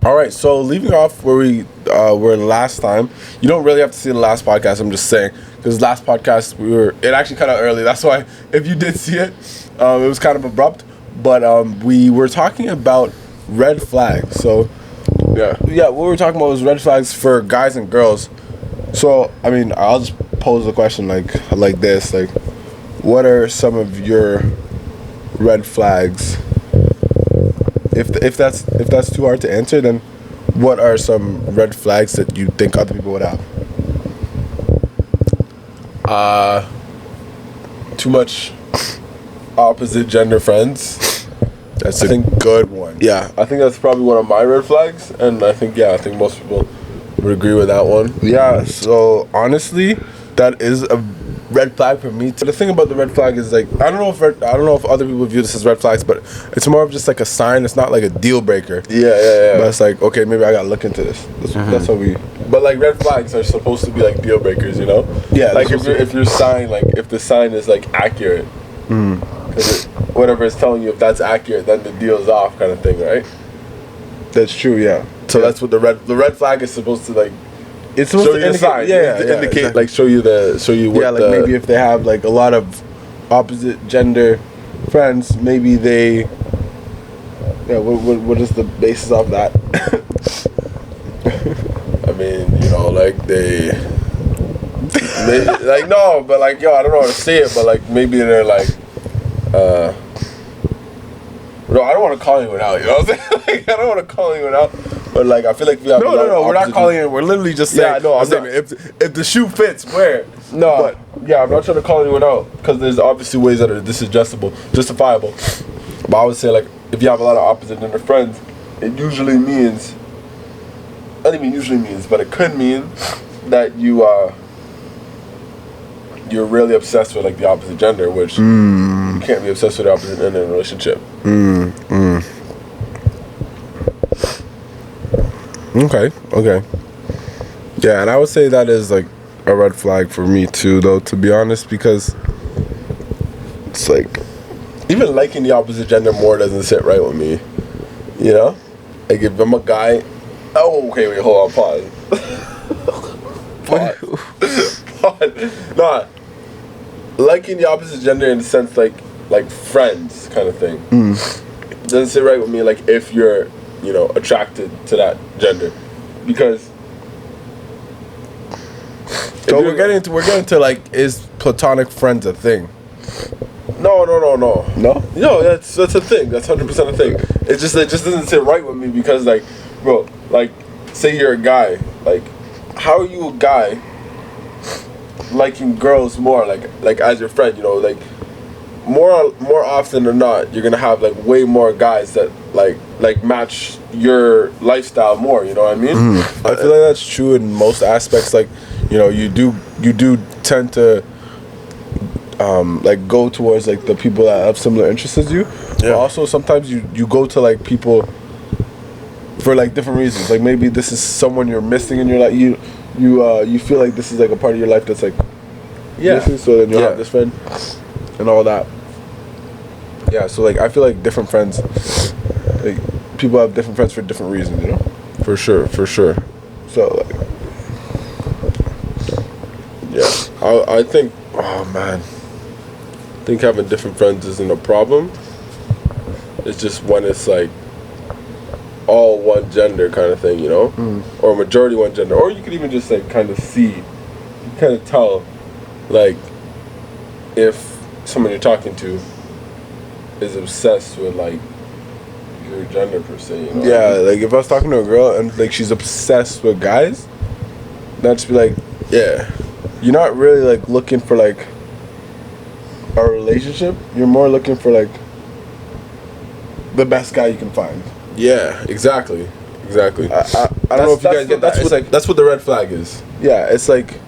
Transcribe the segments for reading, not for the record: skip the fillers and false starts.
All right, so leaving off where we were last time, you don't really have to see the last podcast. I'm just saying because last podcast it actually cut out early. That's why if you did see it, it was kind of abrupt. But we were talking about red flags. So yeah, what we were talking about was red flags for guys and girls. So I mean, I'll just pose the question like this: like, what are some of your red flags? If that's too hard to answer, then what are some red flags that you think other people would have? Too much opposite gender friends. That's a good one. Yeah, I think that's probably one of my red flags, and I think most people would agree with that one. Yeah. So honestly, that is a red flag for me. The thing about the red flag is like I don't know if other people view this as red flags, but it's more of just like a sign. It's not like a deal breaker. Yeah. But it's like, okay, maybe I gotta look into this. That's how we. But like red flags are supposed to be like deal breakers, you know? Yeah. Like if your sign, like if the sign is like accurate, whatever it's telling you, if that's accurate, then the deal's off, kind of thing, right? That's true. Yeah. So that's what the red flag is supposed to like. It's supposed to indicate, indicate exactly. Like show you what like maybe if they have like a lot of opposite gender friends, maybe they what is the basis of that? I mean, like they like no, but like I don't know how to say it, but like maybe they're like no, I don't want to call anyone out, you know what I'm saying? Like, I don't want to call anyone out, but like I feel like we have no, we're not calling it. We're literally just saying. Yeah, no, I'm saying if the shoe fits, wear it. No, but yeah, I'm not trying to call anyone out because there's obviously ways that are justifiable. But I would say like if you have a lot of opposite gender friends, it usually means. I don't even usually means, but it could mean that you're really obsessed with like the opposite gender, which you can't be obsessed with the opposite gender in a relationship. Okay. Yeah, and I would say that is like a red flag for me too, though, to be honest, because it's like even liking the opposite gender more doesn't sit right with me. You know? Like if I'm a guy. Oh, okay, wait, hold on, pause. Nah, liking the opposite gender in the sense like friends kind of thing doesn't sit right with me. Like if you're attracted to that gender, because so we're getting to like, is platonic friends a thing? No, that's a thing. That's 100% a thing. It just doesn't sit right with me because like, bro, like say you're a guy, like how are you a guy liking girls more like as your friend, like more often than not you're gonna have like way more guys that like match your lifestyle more, you know what I mean? I feel like that's true in most aspects. Like you do tend to like go towards like the people that have similar interests as you. But also sometimes you go to like people for like different reasons. Like maybe this is someone you're missing in your life. You feel like this is like a part of your life that's like missing, so then you'll have this friend and all that. Yeah, so like I feel like different friends, like people have different friends for different reasons, For sure. So like, I think, oh man, I think having different friends isn't a problem. It's just when it's like all one gender kind of thing, or majority one gender, or you could even just like kind of tell, like if someone you're talking to is obsessed with like your gender per se, Yeah, like if I was talking to a girl and like she's obsessed with guys, that'd just be like, you're not really like looking for like a relationship. You're more looking for like the best guy you can find. Yeah, exactly. I don't know if you guys get that. That's what the red flag is. Yeah, it's like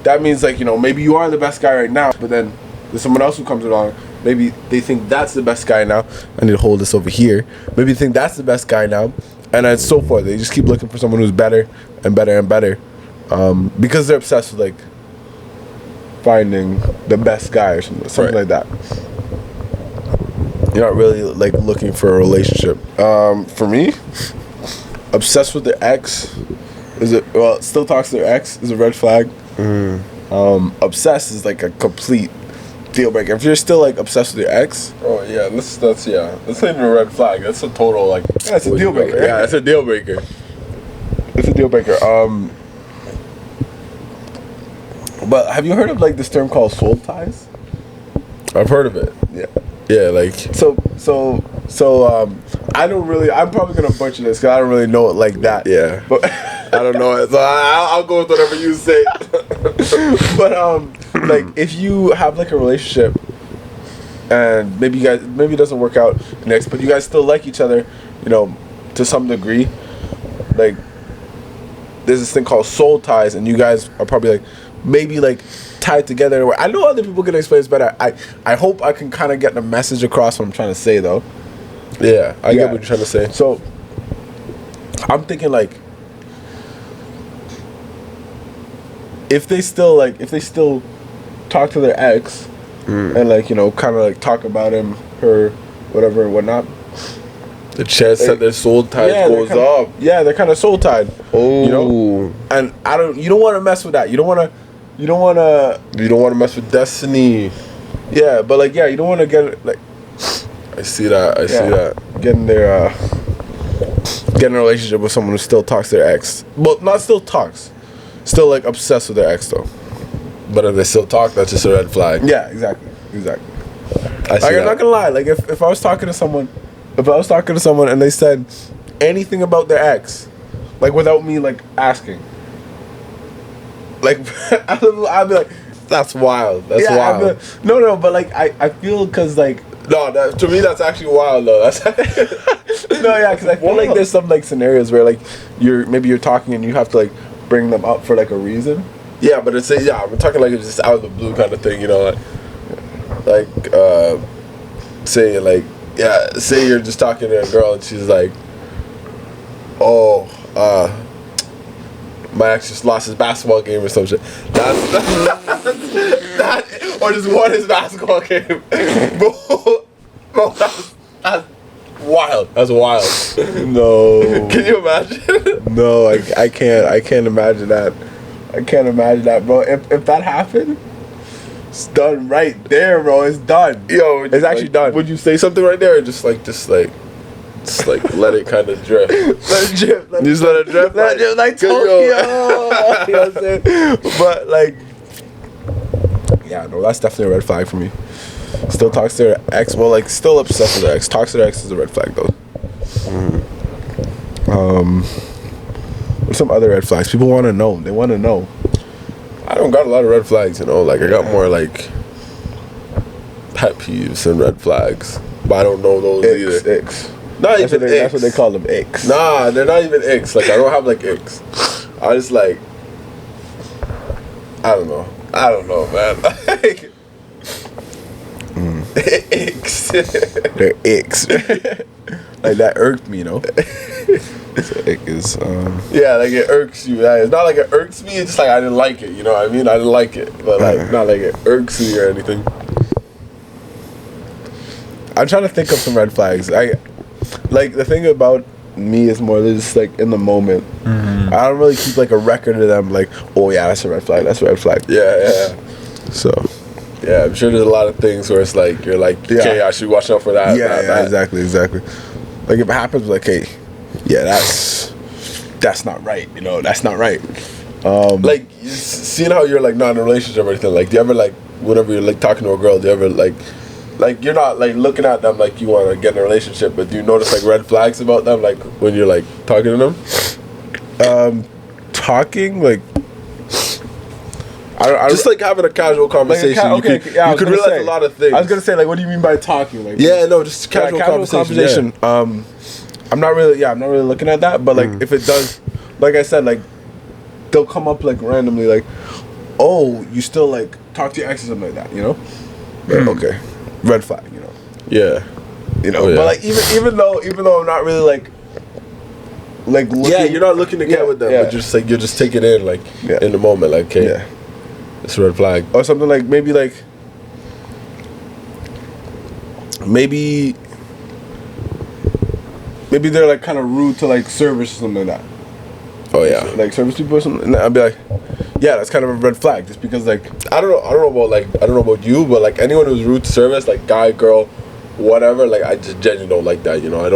that means like maybe you are the best guy right now, but then there's someone else who comes along. Maybe they think that's the best guy now. I need to hold this over here. Maybe they think that's the best guy now, and then so forth. They just keep looking for someone who's better and better and better, because they're obsessed with like finding the best guy or something like that. You're not really like looking for a relationship. For me, obsessed with their ex still talks to their ex is a red flag. Obsessed is like a complete deal breaker. If you're still like obsessed with your ex, that's not even a red flag. That's a total like it's a deal breaker. Yeah, it's a deal breaker. It's a deal breaker. But have you heard of like this term called soul ties? I've heard of it. Yeah, like I don't really. I'm probably gonna butcher this because I don't really know it like that. Yeah, but I don't know it, so I'll go with whatever you say. But like if you have like a relationship and maybe it doesn't work out next, but you guys still like each other, you know, to some degree, like there's this thing called soul ties, and you guys are probably like maybe like tied together. I know other people can explain this better. I hope I can kind of get the message across what I'm trying to say though. Yeah, I get what you're trying to say. So I'm thinking like if they still talk to their ex and like, you know, kind of like talk about him, her, whatever and whatnot, the chance that their soul tie goes up. Yeah, they're kind of soul tied. Oh, you know, and you don't want to mess with that. You don't want to mess with destiny. Yeah, but like, you don't want to get like. I see that. Getting a relationship with someone who still talks to their ex. Well, not still talks. Still like obsessed with their ex though. But if they still talk, that's just a red flag. Yeah, exactly. I see like, I'm not gonna lie. Like if I was talking to someone and they said anything about their ex, like without me like asking, like I'd be like, that's wild. That's wild. Like, no, but like I feel because like. No, to me that's actually wild though. That's because I feel like there's some like scenarios where like you're talking and you have to like bring them up for like a reason. Yeah, but we're talking like it's just out of the blue kind of thing, you know, say you're just talking to a girl and she's like, my ex just lost his basketball game or some shit. Or just won his basketball game. Bro, that's wild. That's wild. No. Can you imagine? No, I can't imagine that. I can't imagine that, bro. If that happened, it's done right there, bro. It's done. Yo, it's actually done. Would you say something right there, or just let it kind of drift? Let it drift. Just let it drift. Let it drift like Tokyo. You know what I'm saying? But like, yeah, no, that's definitely a red flag for me. Still talks to their ex. Well, like, still obsessed with their ex. Talks to their ex is a red flag, though. What's some other red flags? People want to know. They want to know. I don't got a lot of red flags, you know. Like, I got more, like, pet peeves and red flags. But I don't know those either. Icks. Not even icks. That's what they call them, icks. Nah, they're not even icks. Like, I don't have, like, icks. I just, like, I don't know, man. Like, icks. They're icks. Like, that irked me, you know? So ick is, yeah, like, it irks you. It's not like it irks me, it's just like I didn't like it, you know what I mean? I didn't like it. But, like, not like it irks me or anything. I'm trying to think of some red flags. Like, the thing about me is more just, like, in the moment. Mm-hmm. I don't really keep, like, a record of them, like, oh, yeah, that's a red flag, that's a red flag. Yeah. So... yeah, I'm sure there's a lot of things where it's like, you're like, okay, I should watch out for that. Yeah, exactly. Like, if it happens, like, hey, yeah, that's not right, you know, that's not right. Like, seeing how you're, like, not in a relationship or anything, like, do you ever, like, whenever you're, like, talking to a girl, do you ever, like, you're not, like, looking at them like you want to get in a relationship, but do you notice, like, red flags about them, like, when you're, like, talking to them? Talking, like... I just like having a casual conversation. Like you could realize a lot of things. I was gonna say, like, what do you mean by talking? Like, just casual conversation. Yeah. I'm not really looking at that. But like, if it does, like I said, like, they'll come up like randomly, like, oh, you still like talk to your ex or something like that, you know? Like, okay, red flag, you know? Yeah, you know. But like, even though I'm not really like looking, you're not looking to get with them, but just like you're just taking it in, like, in the moment, like, okay. Yeah. It's a red flag. Or something like maybe maybe they're like kind of rude to like service or something like that. Oh yeah. Like service people or something. And I'd be like, yeah, that's kind of a red flag. Just because like I don't know about you, but like anyone who's rude to service, like guy, girl, whatever, like I just genuinely don't like that. You know, I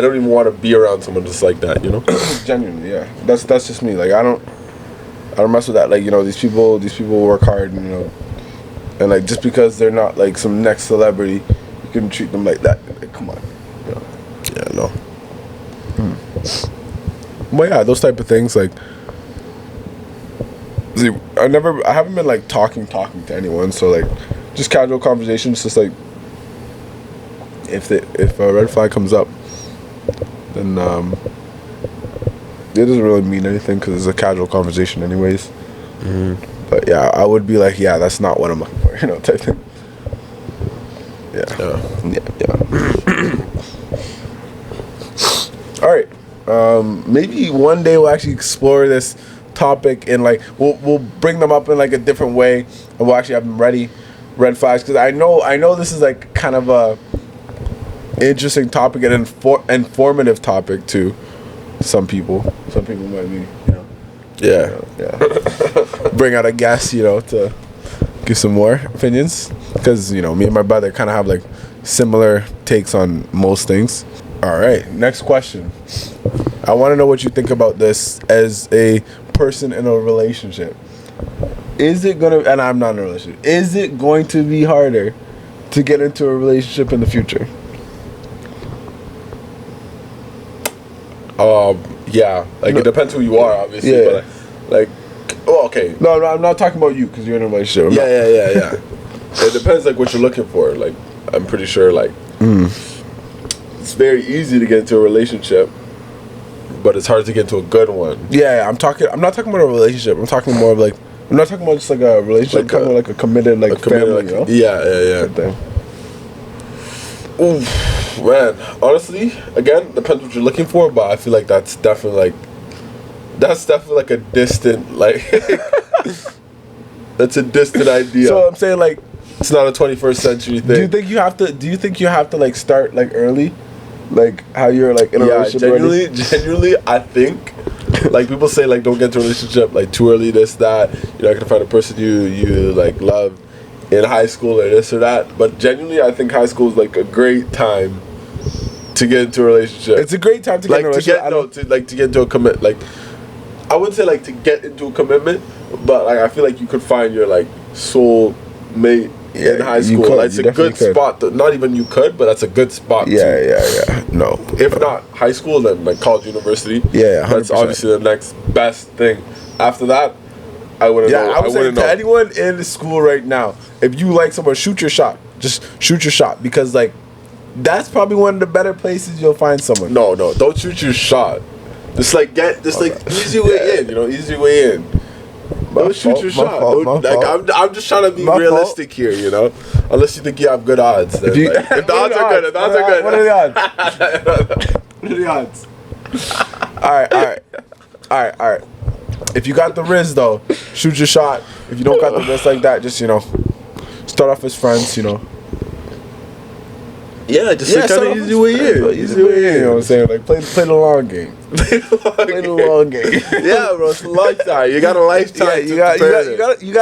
don't even want to be around someone just like that. You know. Genuinely, yeah. That's just me. Like I don't mess with that. Like, you know, these people work hard, and, you know, and like just because they're not like some next celebrity, you can treat them like that. Like, come on. You know? Yeah, no. Well, yeah, those type of things. Like, see, I haven't been like talking to anyone. So like, just casual conversations. Just like, if a red flag comes up, then it doesn't really mean anything because it's a casual conversation, anyways. Mm-hmm. But yeah, I would be like, yeah, that's not what I'm looking for, you know, type thing. Yeah. All right. Maybe one day we'll actually explore this topic and like we'll bring them up in like a different way, and we'll actually have them ready, red flags, because I know this is like kind of a interesting topic and informative topic too. Some people might be, you know. Yeah. Bring out a guest, you know, to give some more opinions, because, you know, me and my brother kind of have like similar takes on most things. All right, next question. I want to know what you think about this as a person in a relationship. Is it gonna, and I'm not in a relationship, is it going to be harder to get into a relationship in the future? Yeah, like it depends who you are, obviously. Yeah. But like, oh, okay. No, I'm not talking about you because you're in a relationship. Yeah. It depends, like, what you're looking for. Like, I'm pretty sure, like, it's very easy to get into a relationship, but it's hard to get into a good one. Yeah, I'm not talking about a relationship. I'm talking more of like, I'm not talking about just like a relationship. Like I'm talking about like a committed, like family, like, you know? Yeah. Thing. Oof. Man, honestly, again, depends what you're looking for, but I feel like that's definitely like a distant, like that's a distant idea. So I'm saying, like, it's not a 21st century thing. Do you think you have to like start like early, like how you're like in a relationship? Genuinely, I think like people say like don't get into a relationship like too early, this, that, you're not gonna find a person you like love in high school or this or that. But genuinely, I think high school is like a great time to get into a relationship. It's a great time to get into a relationship. To get into a commit. Like, I wouldn't say like to get into a commitment, but like I feel like you could find your like soul mate in high school. Like, it's a good spot. Not even you could, but that's a good spot. Yeah. No. If not high school, then like college, university. Yeah, 100%. That's obviously the next best thing. After that, I wouldn't know. I would say to anyone in school right now, if you like someone, shoot your shot. Just shoot your shot, because like that's probably one of the better places you'll find someone. No, don't shoot your shot. Just like easy way in, you know, easy way in. Don't shoot your shot. I'm just trying to be realistic here, you know. Unless you think you have good odds. Then, if the odds are good, What are the odds? What are the odds? All right. If you got the Riz though, shoot your shot. If you don't got the Riz like that, just, you know, start off as friends, you know. Yeah, just kind of easy way in. Easy way in. You know what I'm saying? Like play the long game. Play the long game. Yeah, bro, it's a lifetime. You got a lifetime. Yeah, you got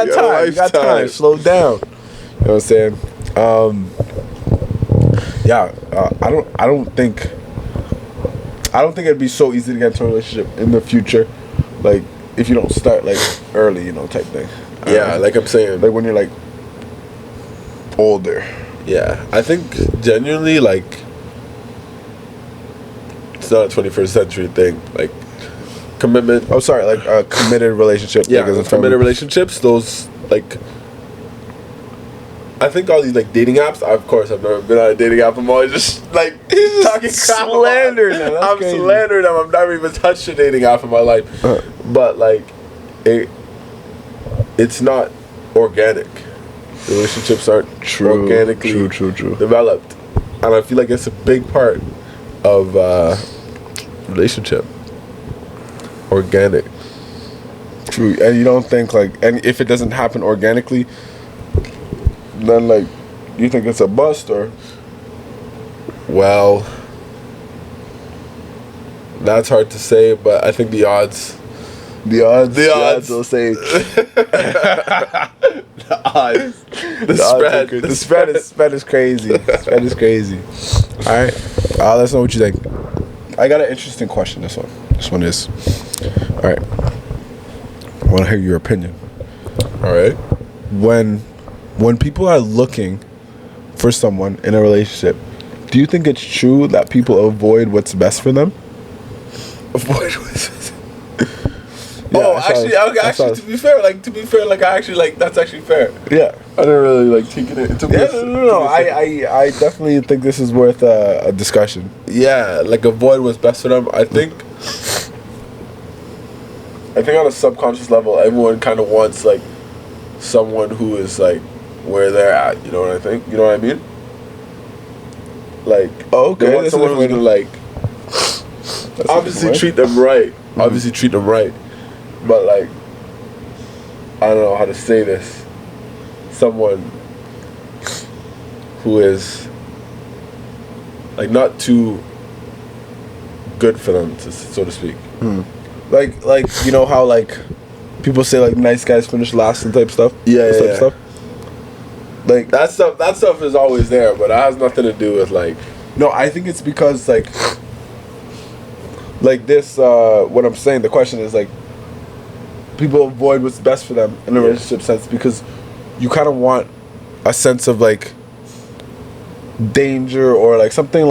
time. You got time. Slow down. You know what I'm saying? I don't think it'd be so easy to get into a relationship in the future, like if you don't start like early, you know, type thing. Yeah, like I'm saying, like when you're like older. Yeah, I think genuinely, like, it's not a 21st century thing. Like, commitment. Oh, sorry, like a committed relationship. Yeah, like committed relationships. Those, like, I think all these like dating apps. Of course, I've never been on a dating app. I'm always just like talking crap. Slandering them. I'm slandering them. I've never even touched a dating app in my life. But like, it's not organic. Relationships aren't organically developed, and I feel like it's a big part of relationship. Organic. True, and you don't think like, and if it doesn't happen organically, then like, you think it's a bust or? Well, That's hard to say, but I think the odds. The odds will say. The odds. The spread. The spread is crazy. The spread is crazy. All right. Let us know what you think. I got an interesting question. This one is. All right. I want to hear your opinion. All right. When people are looking for someone in a relationship, do you think it's true that people avoid what's best for them? Avoid what's best. Yeah, to be fair, that's actually fair. Yeah, I didn't really take it. No. I definitely think this is worth a discussion. Yeah, avoid what's best for them. I think on a subconscious level, everyone kind of wants someone who is where they're at. You know what I think? You know what I mean? Okay, they want someone who's gonna obviously treat them right. Mm-hmm. Obviously treat them right. But I don't know how to say this. Someone who is not too good for them, so to speak. You know how people say nice guys finish last and type stuff. Yeah. Stuff. That stuff is always there, but it has nothing to do with No, I think it's because this. What I'm saying, the question is people avoid what's best for them in a relationship sense because you kind of want a sense of danger or something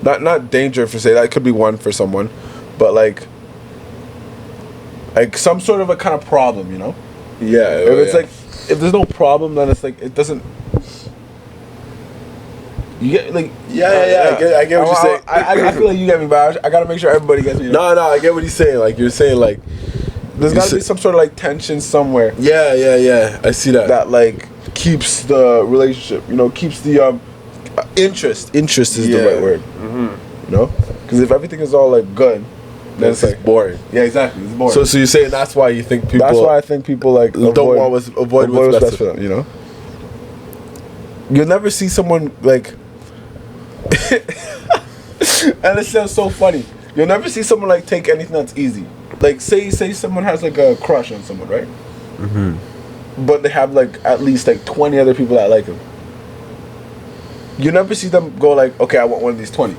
not danger for say that could be one for someone, but some sort of a kind of problem, you know? Yeah. If it's if there's no problem, then it's it doesn't. You get I get what you're saying. I feel like you get me, but I gotta make sure everybody gets me. No, I get what he's saying. You're saying there's gotta be some sort of tension somewhere. Yeah. I see that. That keeps the relationship. Keeps the interest. Interest is the right word. Mm-hmm. Because if everything is all good, then it's boring. Yeah, exactly. It's boring. So you're saying that's why you think people. That's why I think people don't avoid what's best for them. You'll never see someone and it sounds so funny. You'll never see someone take anything that's easy. Say someone has a crush on someone, right? Mm-hmm. But they have at least 20 other people that like them. You never see them go okay, I want one of these 20.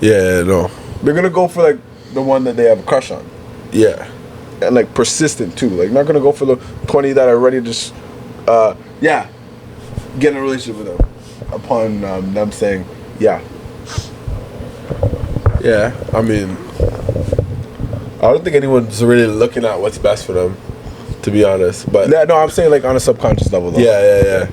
Yeah, no. They're gonna go for the one that they have a crush on. Yeah. And persistent too. Not gonna go for the 20 that are ready to just get in a relationship with them upon them saying yeah. Yeah, I mean, I don't think anyone's really looking at what's best for them, to be honest. But yeah, no, I'm saying on a subconscious level though. Yeah.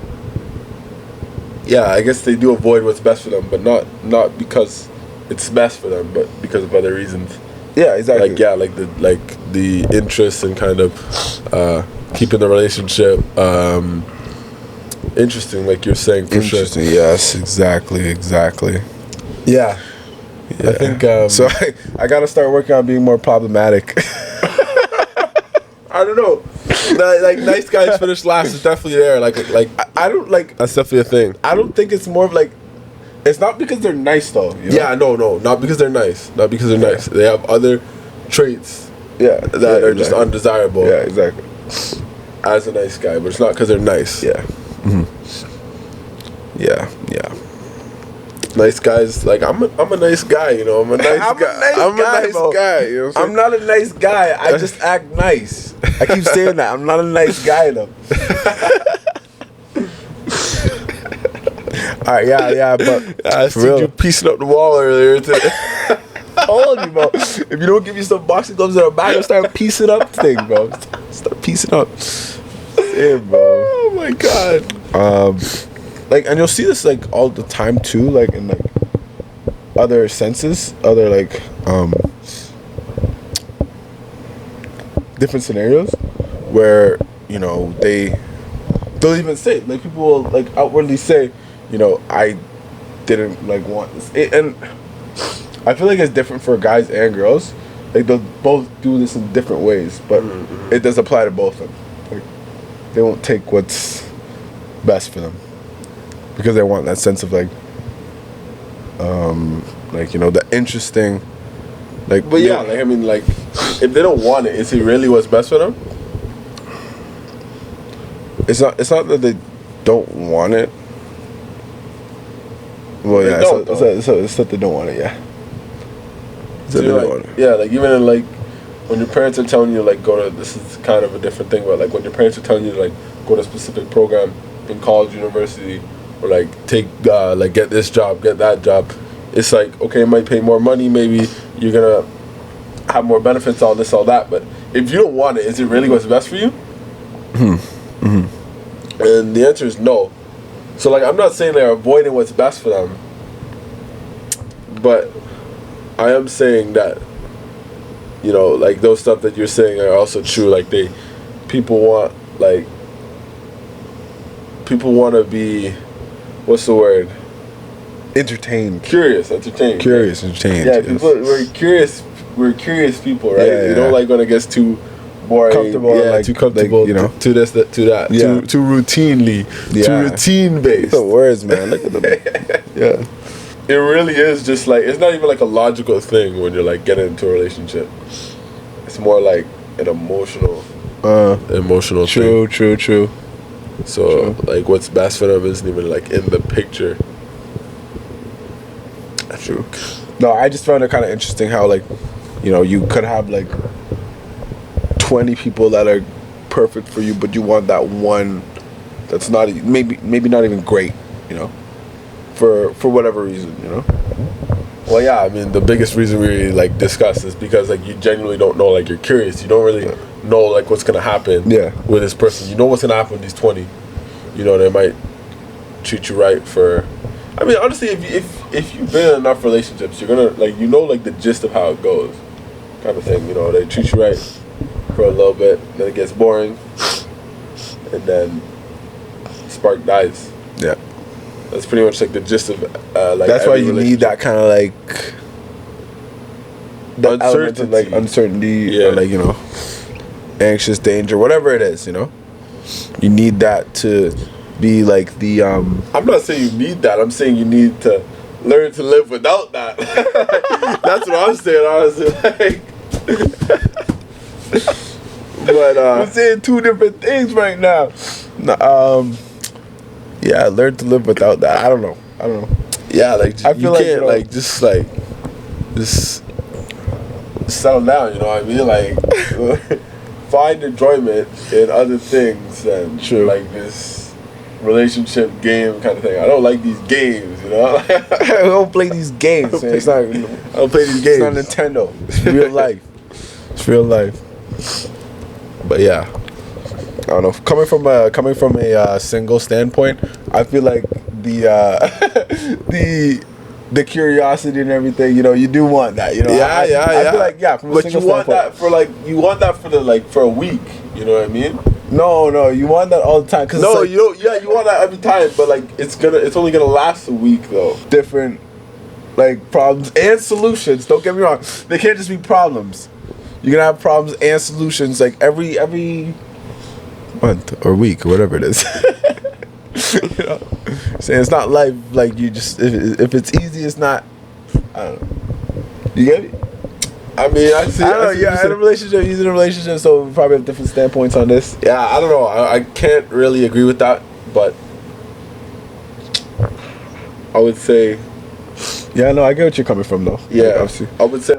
Yeah, I guess they do avoid what's best for them, but not because it's best for them, but because of other reasons. Yeah, exactly. The interest and kind of keeping the relationship interesting, you're saying, for sure. Interesting, yes, exactly. Yeah. I think so. I gotta start working on being more problematic. I don't know. Nice guys finish last is definitely there. I don't that's definitely a thing. I don't think it's more of it's not because they're nice though. Yeah, no, not because they're nice. Not because they're nice. They have other traits. Yeah, that are just undesirable. Yeah, exactly. As a nice guy, but it's not because they're nice. Yeah. Mm-hmm. Yeah. Nice guys, I'm a nice guy, I'm a nice guy. I'm a nice guy. You know what I'm not a nice guy. I just act nice. I keep saying that. I'm not a nice guy though. All right, yeah, but I see you piecing up the wall earlier today. I told you, bro. If you don't give me some boxing gloves in the back, I'll start piecing up things, bro. Start piecing up. Yeah, bro. Oh my god. And you'll see this all the time too, in other senses, other different scenarios where they'll even say people will outwardly say, I didn't want this, and I feel it's different for guys and girls. They'll both do this in different ways, but it does apply to both of them. They won't take what's best for them because they want that sense of the interesting Like, But yeah, like I mean, like if they don't want it, is it really what's best for them? it's not that they don't want it. Well, They yeah, don't, it's that they don't want it. Yeah. So you're like, yeah, like even in like when your parents are telling you like go to, this is kind of a different thing, but like when your parents are telling you like go to a specific program in college, university, or like take like get this job, get that job, it's like okay, it might pay more money, maybe you're gonna have more benefits, all this, all that, but if you don't want it, is it really what's best for you? And the answer is no. So like I'm not saying they're avoiding what's best for them, but I am saying that, you know, like those stuff that you're saying are also true. Like people want to be, what's the word? Entertained. Entertained. Curious, entertained. Yeah, yes. people, we're curious people, right? Yeah, We don't like when it gets too boring, comfortable, yeah, like, too comfortable, like, you know, to this, to that, yeah. too routinely, too routine based. The words, man. Look at them. Yeah. It really is just like, it's not even like a logical thing when you're like getting into a relationship. It's more like an emotional True, thing. true. So like what's best for them isn't even like in the picture. True. No, I just found it kind of interesting how, like, you know, you could have like 20 people that are perfect for you, but you want that one that's not maybe not even great, you know, for whatever reason, you know. Well, yeah, I mean the biggest reason we like discuss is because like you genuinely don't know, like you're curious, you don't really know like what's gonna happen with this person. You know what's gonna happen with these 20. You know, they might treat you right for, I mean honestly, if you've been in enough relationships, you're gonna like, you know, like the gist of how it goes, kind of thing. You know, they treat you right for a little bit, then it gets boring, and then spark dies. Yeah. That's pretty much like the gist of like. That's why you need that kind of like the element of, like uncertainty, or like, you know, anxious danger, whatever it is, you know. You need that to be like the I'm not saying you need that. I'm saying you need to learn to live without that. That's what I'm saying, honestly. Like, but we're saying two different things right now. Yeah, learn to live without that. I don't know. Yeah, like I feel you like, can't you know, like just settle down. You know what I mean? Like find enjoyment in other things than like this relationship game kind of thing. I don't like these games. You know, I don't play these games. Man. I don't play these games. It's not Nintendo. It's real life. It's real life. But yeah. I don't know. Coming from a single standpoint, I feel like the curiosity and everything, you know, you do want that, you know. I feel like from a but single you want standpoint, you want that for the like for a week. You know what I mean? No, you want that all the time. Cause no, you don't. Yeah, you want that every time, but like it's only gonna last a week though. Different like problems and solutions. Don't get me wrong. They can't just be problems. You're gonna have problems and solutions like every month or week or whatever it is. You know, so it's not life like you just if it's easy, it's not. I don't know. You get it? I mean, I don't know. Yeah, in a relationship, he's in a relationship, so we probably have different standpoints on this. Yeah, I don't know. I can't really agree with that, but I would say. Yeah, no, I get what you're coming from though. Yeah, obviously. I would say.